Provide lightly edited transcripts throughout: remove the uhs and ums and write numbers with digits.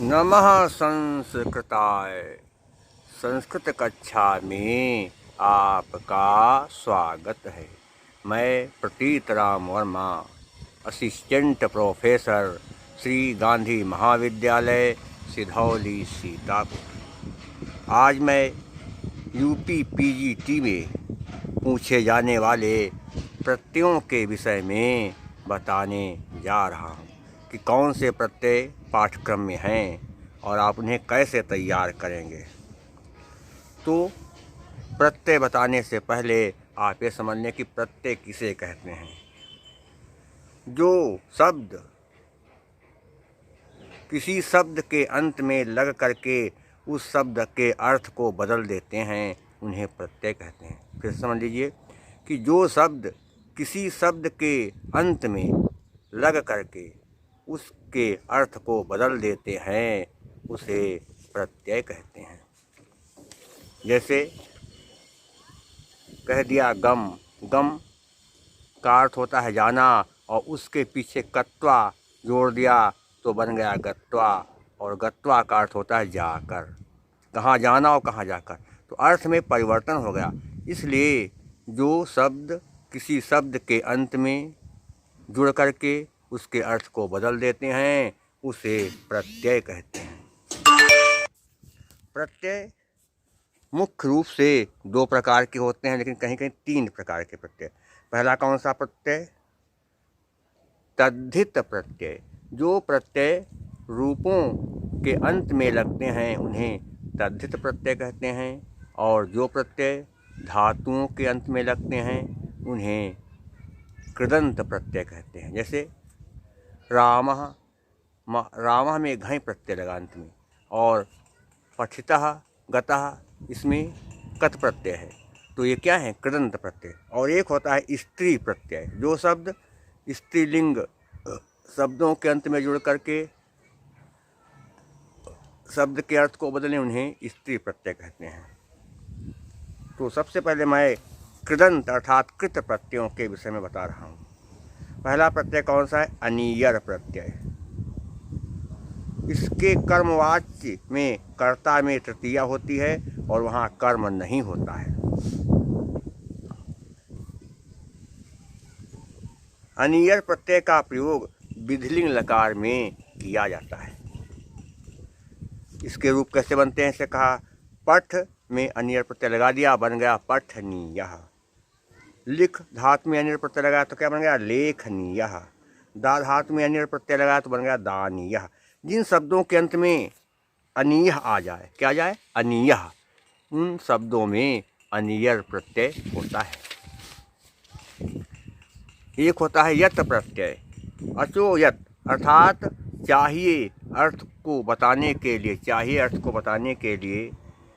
नमः संस्कृताय। संस्कृत कक्षा में आपका स्वागत है। मैं प्रतीत राम वर्मा, असिस्टेंट प्रोफेसर, श्री गांधी महाविद्यालय, सिधौली, सीतापुर। आज मैं यूपी पीजीटी में पूछे जाने वाले प्रत्ययों के विषय में बताने जा रहा हूँ कि कौन से प्रत्यय पाठ्यक्रम में हैं और आप उन्हें कैसे तैयार करेंगे। तो प्रत्यय बताने से पहले आप ये समझ लें कि प्रत्यय किसे कहते हैं। जो शब्द किसी शब्द के अंत में लग करके उस शब्द के अर्थ को बदल देते हैं उन्हें प्रत्यय कहते हैं। फिर समझ लीजिए कि जो शब्द किसी शब्द के अंत में लग करके उसके अर्थ को बदल देते हैं उसे प्रत्यय कहते हैं। जैसे कह दिया गम, गम का अर्थ होता है जाना और उसके पीछे कत्वा जोड़ दिया तो बन गया गत्वा, और गत्वा का अर्थ होता है जाकर, कहाँ जाना और कहाँ जाकर, तो अर्थ में परिवर्तन हो गया। इसलिए जो शब्द किसी शब्द के अंत में जुड़ करके उसके अर्थ को बदल देते हैं उसे प्रत्यय कहते हैं। प्रत्यय मुख्य रूप से दो प्रकार के होते हैं, लेकिन कहीं कहीं तीन प्रकार के प्रत्यय। पहला कौन सा प्रत्यय? तद्धित प्रत्यय। जो प्रत्यय रूपों के अंत में लगते हैं उन्हें तद्धित प्रत्यय कहते हैं, और जो प्रत्यय धातुओं के अंत में लगते हैं उन्हें कृदंत प्रत्यय कहते हैं। जैसे रामः, रामः में घई प्रत्यय लगा अंत में, और पठितः गतः इसमें कत प्रत्यय है, तो ये क्या है? कृदंत प्रत्यय। और एक होता है स्त्री प्रत्यय। जो शब्द स्त्रीलिंग शब्दों के अंत में जुड़ करके शब्द के अर्थ को बदलें उन्हें स्त्री प्रत्यय कहते हैं। तो सबसे पहले मैं कृदंत अर्थात कृत प्रत्ययों के विषय में बता रहा हूँ। पहला प्रत्यय कौन सा है? अनियर प्रत्यय। इसके कर्मवाच्य में कर्ता में तृतीया होती है और वहाँ कर्म नहीं होता है। अनियर प्रत्यय का प्रयोग विधिलिंग लकार में किया जाता है। इसके रूप कैसे बनते हैं? इसे कहा पठ में अनियर प्रत्यय लगा दिया, बन गया पठनीयः। लिख धातु में अनियर प्रत्यय लगाया तो क्या बन गया? लेखनीयः। दा धातु में अनियर प्रत्यय लगाया तो बन गया दानीयः। जिन शब्दों के अंत में अनीयः आ जाए, क्या आ जाए? अनीयः, उन शब्दों में अनियर प्रत्यय होता है। एक होता है यत प्रत्यय। अचो यत अर्थात चाहिए अर्थ को बताने के लिए, चाहिए अर्थ को बताने के लिए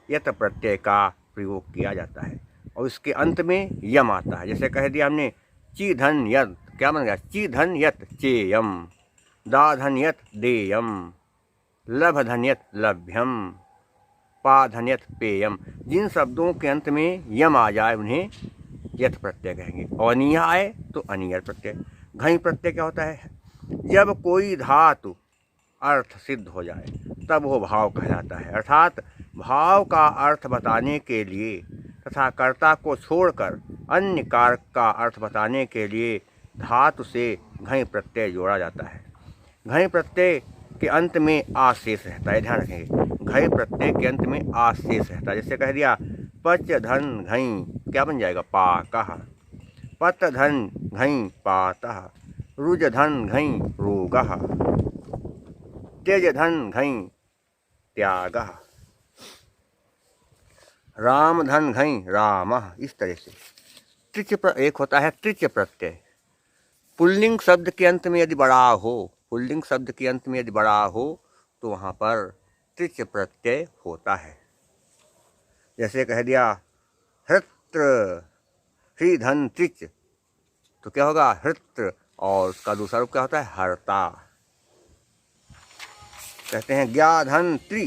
यत प्रत्यय का प्रयोग किया जाता है, और इसके अंत में यम आता है। जैसे कह दिया हमने चीधन यत, क्या बन गया? चीधन यत चेयम। दाधन यत देयम। लभधन यत लभ्यम। पाधन यत पेयम। जिन शब्दों के अंत में यम आ जाए उन्हें यत प्रत्यय कहेंगे, और अनिय आए तो अनियर प्रत्यय। घई प्रत्यय क्या होता है? जब कोई धातु अर्थ सिद्ध हो जाए तब वो भाव कहलाता है। अर्थात भाव का अर्थ बताने के लिए तथा कर्ता को छोड़कर अन्य कारक का अर्थ बताने के लिए धातु से घई प्रत्यय जोड़ा जाता है। घई प्रत्यय के अंत में आशेष रहता है, ध्यान रखेंगे। घई प्रत्यय के अंत में आशेष रहता है। जैसे कह दिया पच धन घई, क्या बन जाएगा? पाकः। पत धन घई पातः। रुज धन घई रोगः। त्यज धन घई त्यागः। राम धन घई रामः। इस तरह से एक होता है त्रिच प्रत्यय। पुल्लिंग शब्द के अंत में यदि बड़ा हो, पुल्लिंग शब्द के अंत में यदि बड़ा हो तो वहाँ पर त्रिच प्रत्यय होता है। जैसे कह दिया हृत्र, श्रीधन त्रिच, तो क्या होगा? हृत्र, और उसका दूसरा रूप क्या होता है? हर्ता। कहते हैं ज्ञाधन त्रि,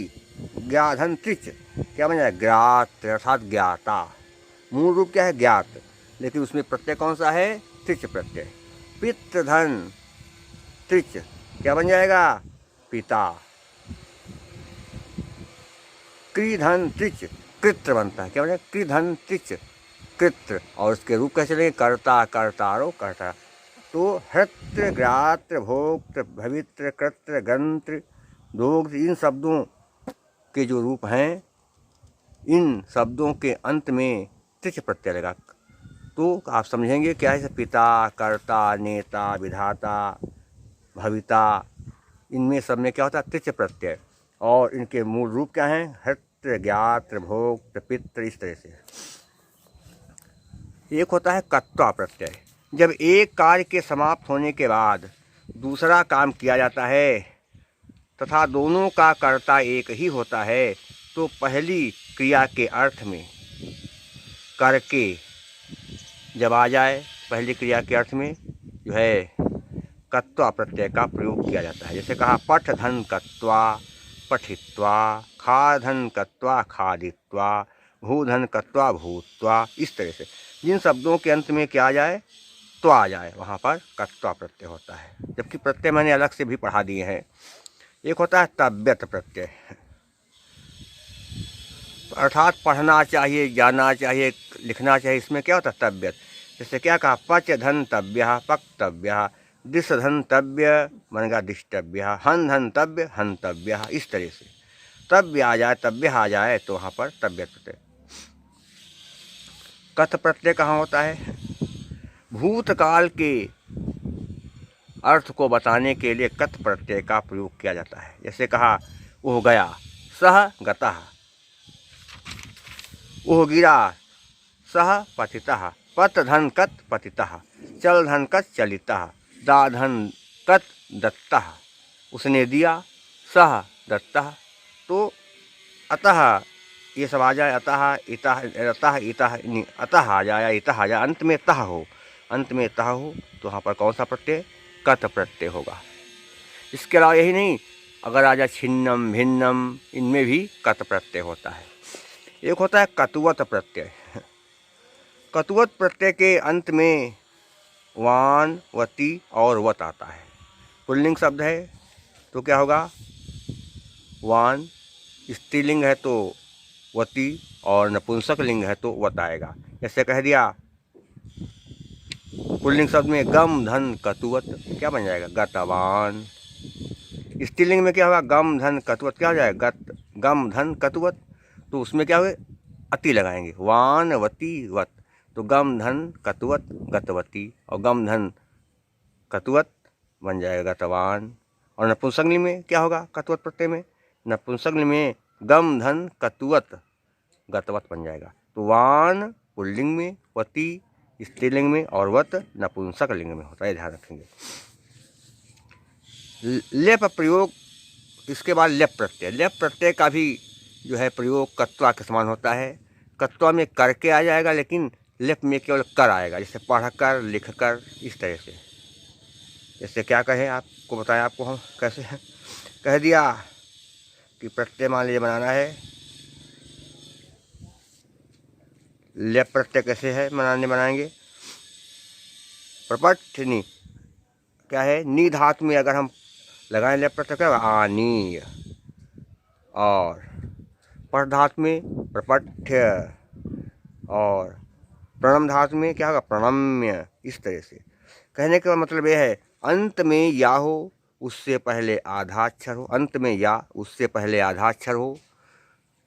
ज्ञाधन त्रिच, क्या बन जाए? ज्ञात अर्थात ज्ञाता। मूल रूप क्या है? ज्ञात, लेकिन उसमें प्रत्यय कौन सा है? त्रिच प्रत्यय। पितृधन त्रिच, क्या बन जाएगा? पिता। कृधन त्रिच कृत्र बनता है। क्या बनेगा? कृधन त्रिच कृत्र। और उसके रूप कैसे चलेंगे? कर्ता कर्तारो कर्ता। तो हृत्र ग्रात्र भोक्त भवित्र कृत्र गंत्र दोग्ध, इन शब्दों के जो रूप हैं, इन शब्दों के अंत में त्रिच प्रत्यय लगा। तो आप समझेंगे क्या है? पिता, कर्ता, नेता, विधाता, भविता, इनमें सब में क्या होता है? त्रिच प्रत्यय। और इनके मूल रूप क्या हैं? हृत्र ज्ञात्र भोक्त पित्र, इस तरह से। एक होता है कर्ता प्रत्यय। जब एक कार्य के समाप्त होने के बाद दूसरा काम किया जाता है तथा दोनों का कर्ता एक ही होता है, तो पहली क्रिया के अर्थ में करके जब आ जाए, पहली क्रिया के अर्थ में जो है कत्वा प्रत्यय का प्रयोग किया जाता है। जैसे कहा पठ धन कत्वा पठित्वा, खा धन कत्वा खादित्वा, भू धन कत्वा भूत्वा, इस तरह से जिन शब्दों के अंत में क्या आ जाए? तो आ जाए, वहाँ पर कत्वा प्रत्यय होता है। जबकि प्रत्यय मैंने अलग से भी पढ़ा दिए हैं। एक होता है तव्यत प्रत्यय, अर्थात पढ़ना चाहिए, जानना चाहिए, लिखना चाहिए, इसमें क्या होता है? तव्यत। जैसे क्या कहा? पच धन तव्य पक्तव्य, दिश धन तव्य बनेगा दिष्टव्य, हन धन तव्य हंतव्य, इस तरह से तव्य आ जाए, तव्य आ जाए तो वहाँ पर तव्यत प्रत्यय। कथ प्रत्यय कहाँ होता है? भूतकाल के अर्थ को बताने के लिए कथ प्रत्यय का प्रयोग किया जाता है। जैसे कहा ओह गया, सह गतः, ओह गिरा, सह पतितः, पत धन कत पतितः, चल धन कत चलितः, दा धन कत दत्तः, उसने दिया, सह दत्तः। तो अतः ये सब आ जाए, अतः इतः, अतः इतः, अतः आ जाए, इतः आ जाए, अंत में तह हो, अंत में तह हो, तो वहाँ पर कौन सा प्रत्यय? कत प्रत्यय होगा। इसके अलावा यही नहीं, अगर आ जाए छिन्नम भिन्नम, इनमें भी कत प्रत्यय होता है। एक होता है कतुवत प्रत्यय। कतुवत प्रत्यय के अंत में वान, वती और वत आता है। पुल्लिंग शब्द है तो क्या होगा? वान, स्त्रीलिंग है तो वती, और नपुंसक लिंग है तो वत आएगा। जैसे कह दिया पुल्लिंग शब्द में गम धन कतुवत, क्या बन जाएगा? गतवान। स्त्रीलिंग में क्या होगा? गम धन कतुवत, क्या हो जाएगा? गत, गम धन कतुवत। तो उसमें क्या हुए? अति लगाएंगे, वान वती वत, तो गम धन कतुवत गतवती, और गम धन कतुवत बन जाएगा गतवान। और नपुंसकलिंग में क्या होगा? कतुवत प्रत्यय में नपुंसकलिंग में गम धन कतुवत गतवत बन जाएगा। तो वान पुल्लिंग में, वती स्त्रीलिंग में, और वत नपुंसक लिंग में होता है, ध्यान रखेंगे। लेप प्रयोग, इसके बाद लेप प्रत्यय। लेप प्रत्यय का भी जो है प्रयोग कत्वा के समान होता है। कत्वा में करके आ जाएगा, लेकिन लेप में केवल कर आएगा। जैसे पढ़कर, लिखकर, इस तरह से। जैसे क्या कहें, आपको बताया, आपको हम कैसे हैं? कह दिया कि प्रत्यय मान लीजिए बनाना है, लेप प्रत्यय कैसे है बनाएंगे? प्रपठनी क्या है? नी धातु में अगर हम लगाएं लेप प्रत्यय क्या होगा? आनीय। और पठ धातु में प्रपठ्य, और प्रणम धातु में क्या होगा? प्रणम्य। इस तरह से कहने का मतलब यह है, अंत में या हो उससे पहले आधा अक्षर हो, अंत में या उससे पहले आधा अक्षर हो,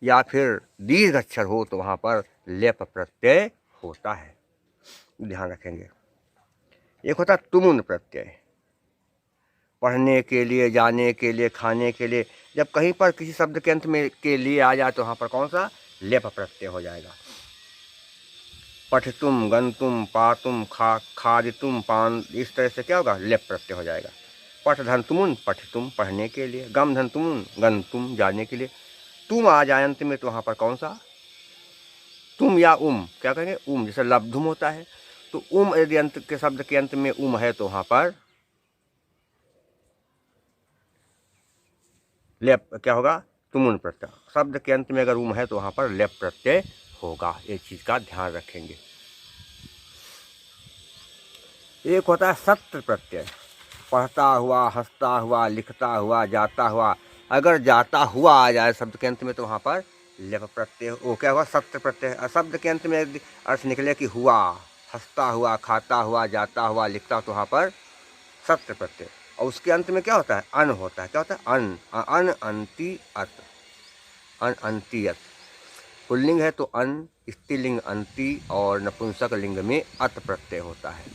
या फिर दीर्घ अक्षर हो, तो वहाँ पर लेप प्रत्यय होता है, ध्यान रखेंगे। एक होता है तुमुन प्रत्यय। पढ़ने के लिए, जाने के लिए, खाने के लिए, जब कहीं पर किसी शब्द के अंत में के लिए आ जाए तो वहाँ पर कौन सा? लेप प्रत्यय हो जाएगा। पठितुम, गंतुम, पातुम, खादितुम, पान, इस तरह से क्या होगा? लेप प्रत्यय हो जाएगा। पठ धन तुमुन, पठितुम पढ़ने के लिए, गम धन तुमुन, गंतुम जाने के लिए, तुम आ जाए अंत में तो वहाँ पर कौन सा? तुम या क्या कहेंगे? जैसे लब्धुम होता है, तो यदि अंत के शब्द के अंत में है तो वहाँ पर लेप क्या होगा? तुमुन प्रत्यय। शब्द के अंत में अगर है तो वहाँ पर लेप प्रत्यय होगा। एक चीज का ध्यान रखेंगे। एक होता है सत्र प्रत्यय। पढ़ता हुआ, हंसता हुआ, लिखता हुआ, जाता हुआ। अगर जाता हुआ आ जाए शब्द के अंत में तो वहाँ पर लेप प्रत्यय, वो क्या हुआ, सत्य प्रत्यय। शब्द के अंत में यदि अर्थ निकले कि हुआ, हंसता हुआ, खाता हुआ, जाता हुआ, लिखता हुआ, तो वहाँ पर सत्य प्रत्यय। और उसके अंत में क्या होता है, अन होता है। क्या होता है, अन, अन अंति अत, अन अंति अत। पुल्लिंग है तो अन, स्त्रीलिंग अंति, और नपुंसक लिंग में अत प्रत्यय होता है।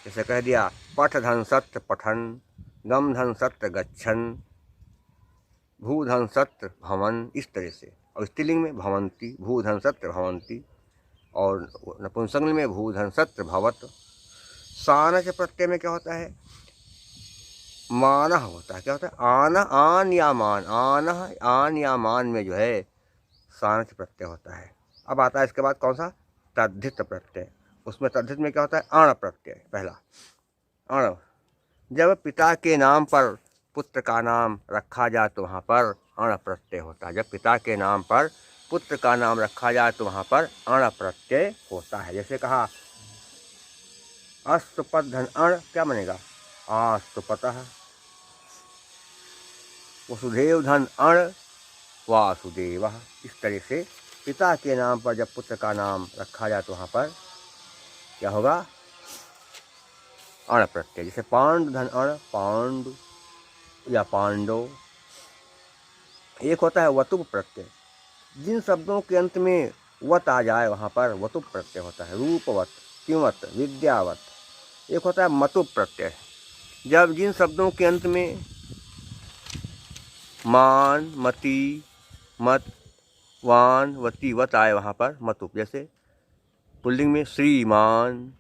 जैसे कह दिया पठ धन सत्य पठन, गम धन सत्य गच्छन, भू धन सत्य भवन, इस तरह से। और स्त्रीलिंग में भवंती, भू धन सत्य भवंती, और नपुंसक लिंग में भू धन सत्य भवत। सानच प्रत्यय में क्या होता है, मानह होता है। क्या होता है, आन, आन या मान, आन, आन या मान में जो है सानच प्रत्यय होता है। अब आता है इसके बाद कौन सा, तद्धित प्रत्यय। उसमें तद्धित में क्या होता है, अण प्रत्यय। पहला अण, जब पिता के नाम पर पुत्र का नाम रखा जाए तो वहाँ पर अण प्रत्यय होता है। जब पिता के नाम पर पुत्र का नाम रखा जाए तो वहाँ पर अण प्रत्यय होता है। जैसे कहा अस्तुपत धन अण, क्या बनेगा, आस्तुपतः। वसुदेव धन अण वासुदेव। इस तरह से पिता के नाम पर जब पुत्र का नाम रखा जाए तो वहाँ पर क्या होगा, अण प्रत्यय। जैसे पांडु धन अण, पांडु या पांडव। एक होता है वतुप प्रत्यय। जिन शब्दों के अंत में वत आ जाए वहाँ पर वतुप प्रत्यय होता है। रूपवत, किंवत, विद्यावत। एक होता है मतुप प्रत्यय। जब जिन शब्दों के अंत में मान, मति, मत, वान, वती, वत आए वहाँ पर मतुप। जैसे पुल्लिंग में श्रीमान,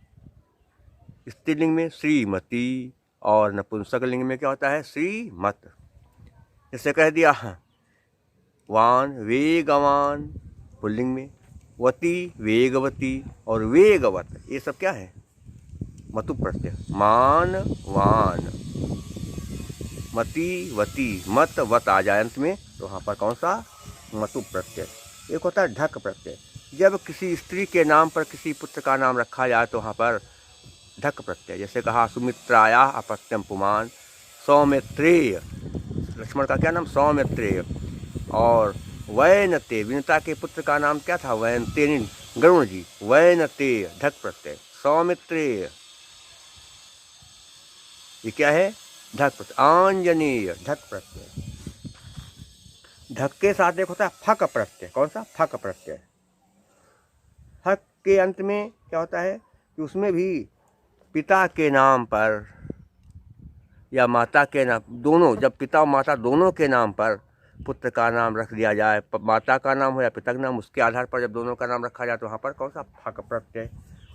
स्त्रीलिंग में श्रीमती, और नपुंसक लिंग में क्या होता है, श्रीमत। जैसे कह दिया वान वेगवान पुल्लिंग में, वती वेगवती, और वेगवत, ये सब क्या है, मतुप प्रत्यय। मान, वान, मति, वती, मत, वत आ जाए अंत में तो वहाँ पर कौन सा, मतुप प्रत्यय। एक होता है ढक प्रत्यय। जब किसी स्त्री के नाम पर किसी पुत्र का नाम रखा जाए तो वहाँ पर ढक प्रत्यय। जैसे कहा सुमित्राया अपत्यम पुमान, सौमित्रेय, लक्ष्मण का क्या नाम, सौमित्रेय। और वैनते, विनता के पुत्र का नाम क्या था, वैनते, गरुण जी, वैनते, ढक प्रत्यय। सौमित्रेय, ये क्या है, ढक प्रत्यय। आंजनेय, ढक प्रत्यय। ढक के साथ एक होता है फक प्रत्यय। कौन सा, फक प्रत्यय। फक के अंत में क्या होता है कि उसमें भी पिता के नाम पर या माता के नाम, दोनों, जब पिता और माता दोनों के नाम पर पुत्र का नाम रख दिया जाए, माता का नाम हो या पिता का नाम, उसके आधार पर जब दोनों का नाम रखा जाए तो वहाँ पर कौन सा, फक प्रत्यय।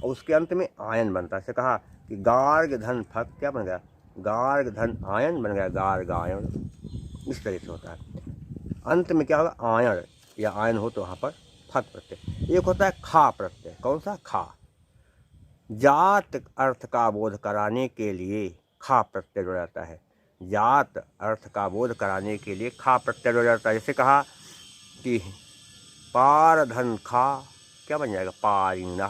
और उसके अंत में आयन बनता है। जैसे कहा कि गार्ग धन फक, क्या बन गया, गार्ग धन आयन बन गया, गार्ग आयन। इस तरह से होता है। अंत में क्या होगा, आयन या आयन हो तो वहाँ पर फक प्रत्यय। एक होता है खा प्रत्यय। कौन सा, खा। जात अर्थ का बोध कराने के लिए खा प्रत्यय जुड़ जाता है। जात अर्थ का बोध कराने के लिए खा प्रत्यय जुड़ जाता है। जैसे कहा कि पार धन खा, क्या बन जाएगा, पारिणा।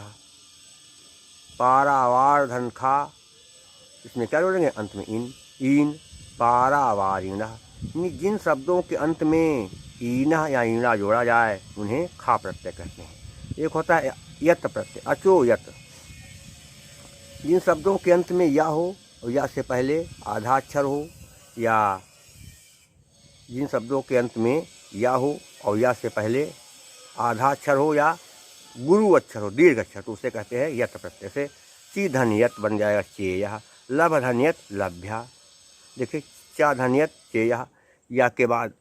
पारावार धन खा, इसमें क्या जोड़ेंगे, अंत में इन, इन, पारावारिणा। जिन शब्दों के अंत में ईना या ईना जोड़ा जाए उन्हें खा प्रत्यय कहते हैं। एक होता है यत प्रत्यय, अचो यत। जिन शब्दों के अंत में या हो और या से पहले आधा अक्षर हो, या जिन शब्दों के अंत में या हो और या से पहले आधा अक्षर हो या गुरु अक्षर हो, दीर्घ अक्षर, तो उसे कहते हैं यत प्रत्यय। से ची धनियत बन जाएगा चेयः, लभ धनियत लभ्या। देखिए चा धनियत चेयः, या के बाद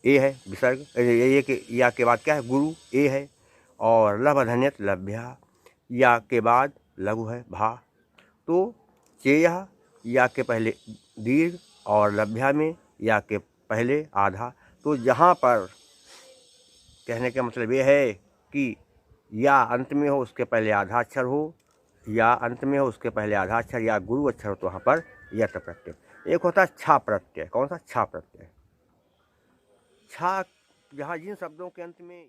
ए है विसर्ग, ये के या के बाद क्या है, गुरु ए है। और लभ धनियत लभ्या, या के बाद लघु है भा। तो चेयः या के पहले दीर्घ और लभ्या में या के पहले आधा। तो यहाँ पर कहने का मतलब ये है कि या अंत में हो उसके पहले आधा अक्षर हो, या अंत में हो उसके पहले आधा अक्षर, या गुरु अक्षर हो तो वहाँ पर यत प्रत्यय। एक होता है छा प्रत्यय। कौन सा, छा प्रत्यय। छा, जहाँ जिन शब्दों के अंत में